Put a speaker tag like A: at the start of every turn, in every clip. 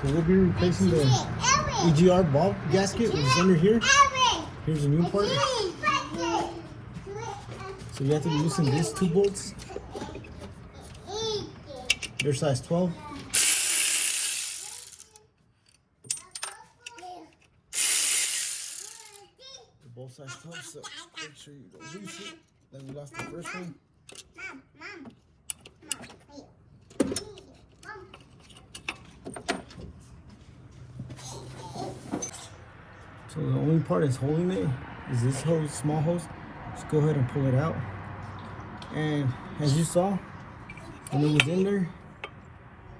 A: So we'll be replacing the EGR Valve Gasket, which is under here. Here's a new part. So you have to loosen these 2 bolts. They're size 12. They're both size 12, so make sure you don't lose it. Then we lost the first one. So the only part that's holding it is this hose, small hose. Just go ahead and pull it out. And as you saw, when it was in there,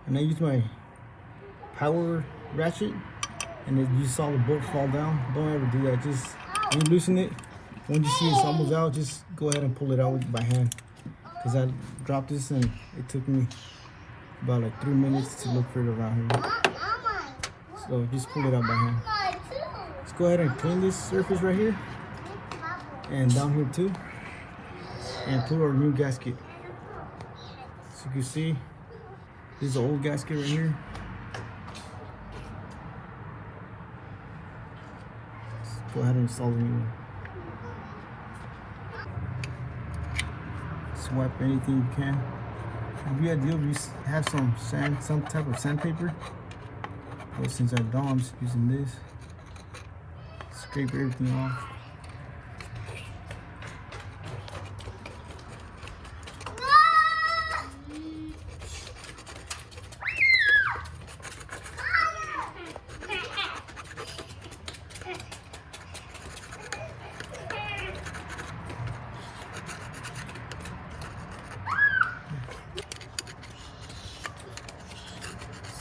A: and I used my power ratchet, and then you saw the bolt fall down, don't ever do that. Just when you loosen it, when you see it's almost out, just go ahead and pull it out by hand. Because I dropped this and it took me about like 3 minutes to look for it around here. So just pull it out by hand. Let's go ahead and clean this surface right here and down here too, and put our new gasket. So you can see this is the old gasket right here. Let's go ahead and install the new one. Swipe anything you can. It'd be ideal if you have some sand, some type of sandpaper. But since I don't, I'm just using this. Scrape everything off.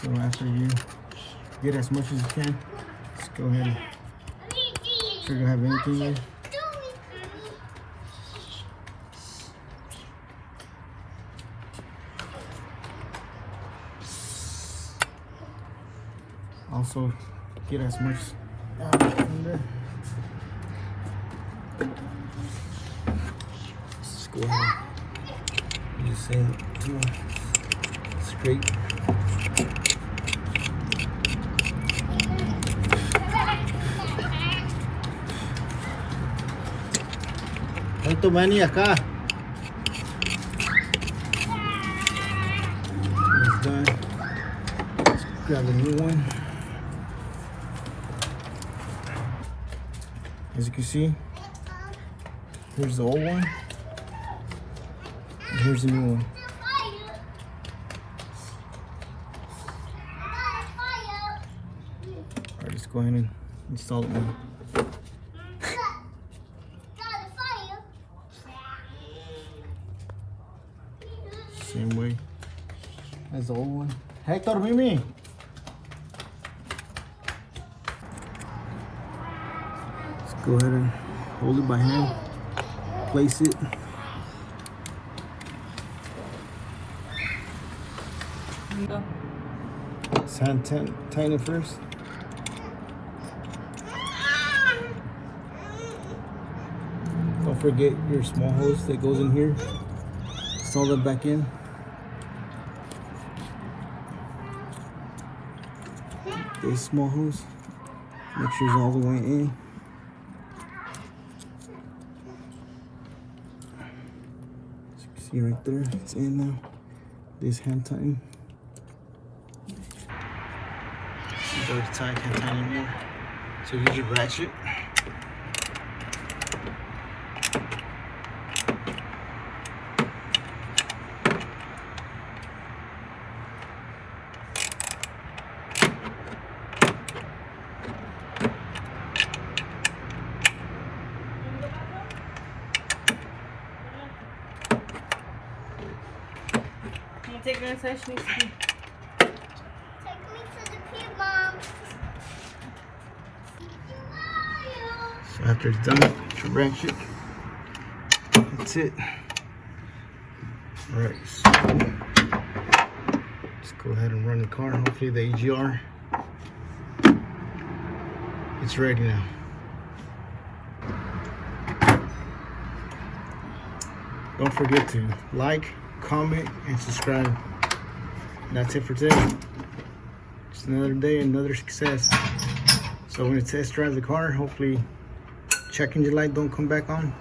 A: So after you get as much as you can, just go ahead and make sure you don't have anything there. Also get as much out from there. Just go ahead and use the same tool. Scrape. Ito mani acá. It's done. Let's grab a new one. As you can see, here's the old one, and here's the new one. Alright, let's go ahead and install it now. Same way as the old one. Hector, Mimi. Let's go ahead and hold it by hand. Place it. Hand tighten it first. Don't forget your small hose that goes in here. Install that back in. This small hose, make sure it's all the way in. As you can see right there, it's in now. This hand tighten. It's already tight, can't tighten anymore. So use your ratchet.
B: Take me inside, she needs to pee.
C: Take me to the pee, Mom.
A: So after it's done, you ratchet. That's it. Alright, so let's go ahead and run the car. Hopefully the EGR, it's ready now. Don't forget to like, comment, and subscribe. That's it for today. Just another day, another success. So when it test drive the car, hopefully check engine light don't come back on.